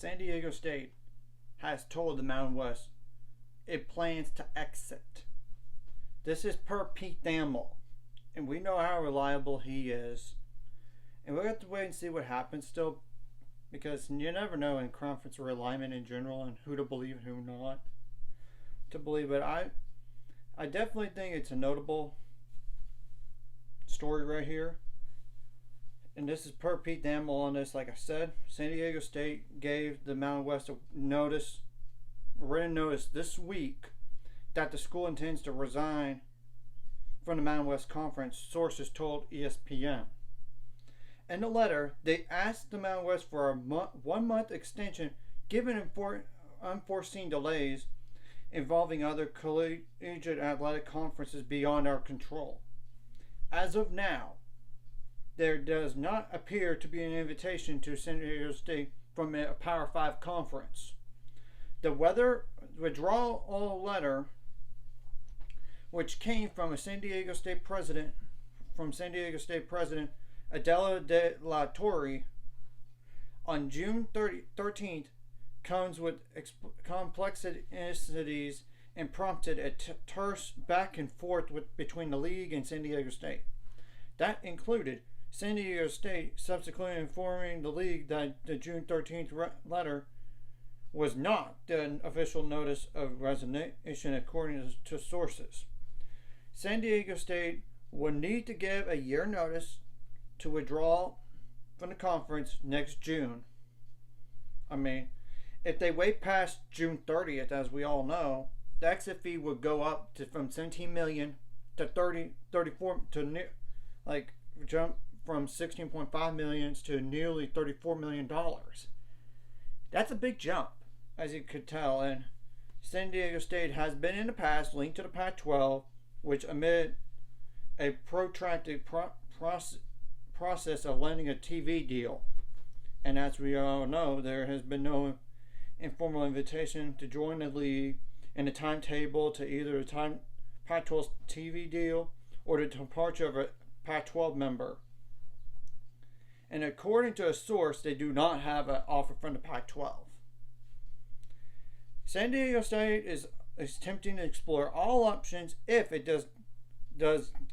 San Diego State has told the Mountain West it plans to exit. This is per Pete Thamel, and we know how reliable he is. And we'll have to wait and see what happens still, because you never know in conference realignment in general and who to believe and who not to believe. But I definitely think it's a notable story right here. And this is per Pete Thamel on this. Like I said, San Diego State gave the Mountain West a written notice this week that the school intends to resign from the Mountain West Conference, sources told ESPN. In the letter, they asked the Mountain West for a 1 month extension given unforeseen delays involving other collegiate athletic conferences beyond our control. As of now, there does not appear to be an invitation to San Diego State from a Power 5 conference. The withdrawal letter, which came from San Diego State President Adela de la Torre on June 13th, comes with complexities and prompted a terse back and forth between the league and San Diego State. That included San Diego State subsequently informing the league that the June 13th letter was not the official notice of resignation, according to sources. San Diego State would need to give a year notice to withdraw from the conference next June. I mean, if they wait past June 30th, as we all know, the exit fee would go up from 17 million to 34 to jump from 16.5 million to nearly $34 million. That's a big jump, as you could tell. And San Diego State has been in the past linked to the Pac-12, which amid a protracted process of landing a TV deal. And as we all know, there has been no informal invitation to join the league and a timetable to either the Pac-12 TV deal or the departure of a Pac-12 member. And according to a source, they do not have an offer from the Pac-12. San Diego State is attempting to explore all options if it does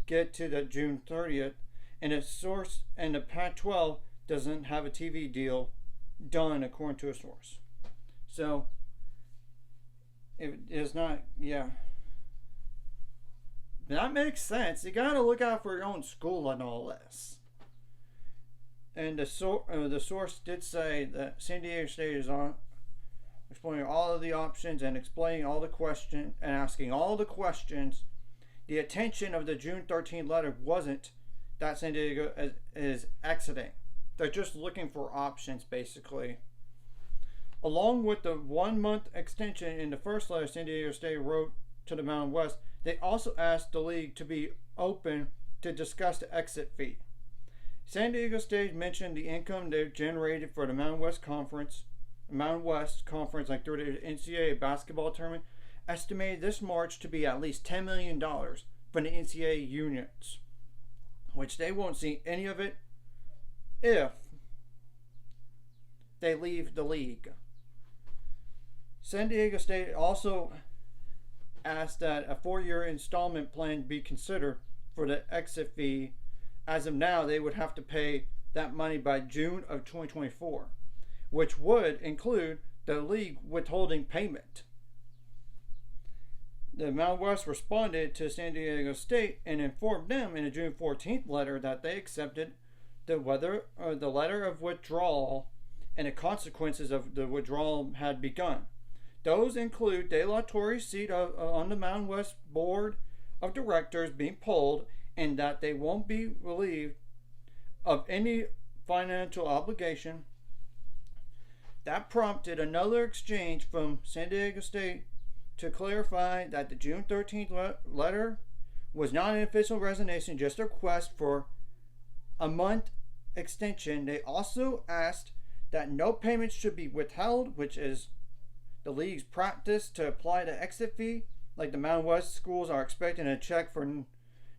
get to the June 30th, and a source and the Pac-12 doesn't have a TV deal done, according to a source. So it is not, that makes sense. You got to look out for your own school and all this. And the source did say that San Diego State is on exploring all of the options and explaining all the questions and asking all the questions. The attention of the June 13th letter wasn't that San Diego is exiting. They're just looking for options, basically. Along with the 1 month extension in the first letter San Diego State wrote to the Mountain West, they also asked the league to be open to discuss the exit fee. San Diego State mentioned the income they've generated for the Mountain West Conference, like through the NCAA basketball tournament, estimated this March to be at least $10 million from the NCAA units, which they won't see any of it if they leave the league. San Diego State also asked that a 4-year installment plan be considered for the exit fee. As of now, they would have to pay that money by June of 2024, which would include the league withholding payment. The Mountain West responded to San Diego State and informed them in a June 14th letter that they accepted the letter of withdrawal and the consequences of the withdrawal had begun. Those include De La Torre's seat on the Mountain West Board of Directors being pulled, and that they won't be relieved of any financial obligation. That prompted another exchange from San Diego State to clarify that the June 13th letter was not an official resignation, just a request for a month extension. They also asked that no payments should be withheld, which is the league's practice to apply the exit fee. Like the Mountain West schools are expecting a check for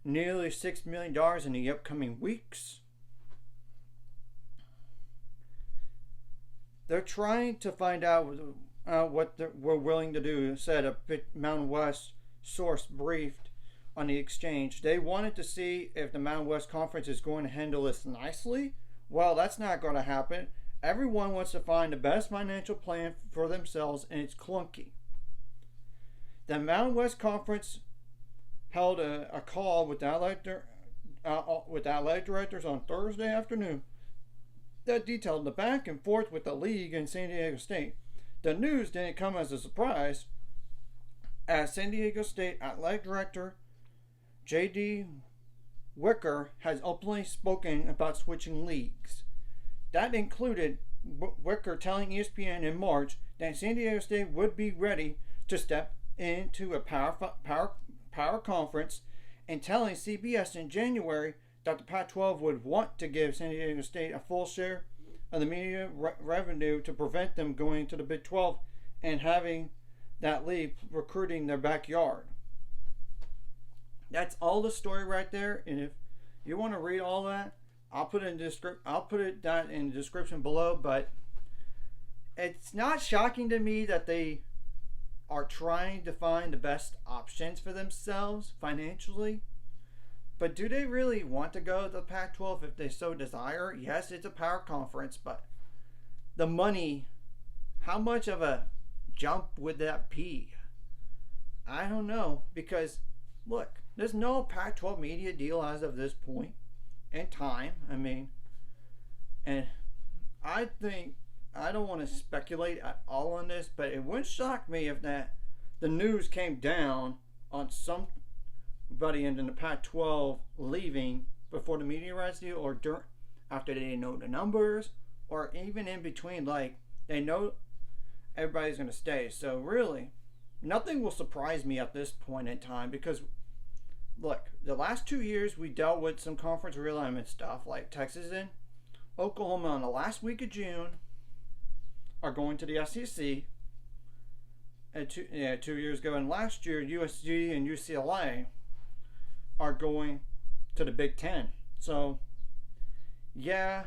nearly $6 million in the upcoming weeks. they're trying to find out what we're willing to do, said a Mountain West source briefed on the exchange. They wanted to see if the Mountain West Conference is going to handle this nicely. Well, that's not going to happen. Everyone wants to find the best financial plan for themselves, and it's clunky. The Mountain West Conference held a call with the athletic directors on Thursday afternoon that detailed the back and forth with the league and San Diego State. The news didn't come as a surprise, as San Diego State athletic director J.D. Wicker has openly spoken about switching leagues. That included Wicker telling ESPN in March that San Diego State would be ready to step into a power conference, and telling CBS in January that the Pac-12 would want to give San Diego State a full share of the media revenue to prevent them going to the Big 12 and having that league recruiting their backyard. That's all the story right there, and if you want to read all that, I'll put it that in the description below. But it's not shocking to me that they are trying to find the best options for themselves financially. But do they really want to go to the Pac-12 if they so desire? Yes, it's a power conference, but the money, how much of a jump would that be? I don't know, because look, there's no Pac-12 media deal as of this point in time. I mean, and I think, I don't want to speculate at all on this, but it wouldn't shock me if the news came down on somebody in the Pac-12 leaving before the media rights deal, or after they know the numbers, or even in between, like they know everybody's going to stay. So really, nothing will surprise me at this point in time, because look, the last 2 years we dealt with some conference realignment stuff, like Texas and Oklahoma on the last week of June are going to the SEC. And 2 years ago, and last year USC and UCLA are going to the Big Ten. So yeah,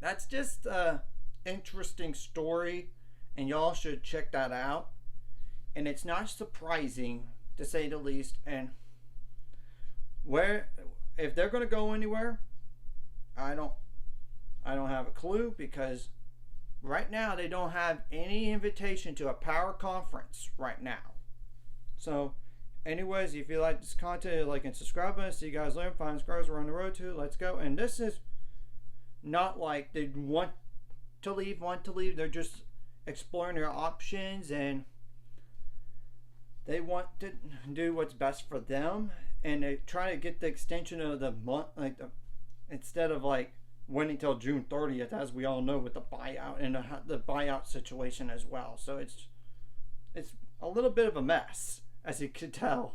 that's just an interesting story, and y'all should check that out. And it's not surprising, to say the least. And if they're going to go anywhere, I don't have a clue, because right now they don't have any invitation to a power conference right now. So anyways, if you like this content, like and subscribe us. See you guys later. 5 subscribers, we're on the road to. Let's go. And this is not like they want to leave. They're just exploring their options, and they want to do what's best for them, and they try to get the extension of the month, instead of waiting until June 30th, as we all know, with the buyout and the buyout situation as well. So it's a little bit of a mess, as you could tell.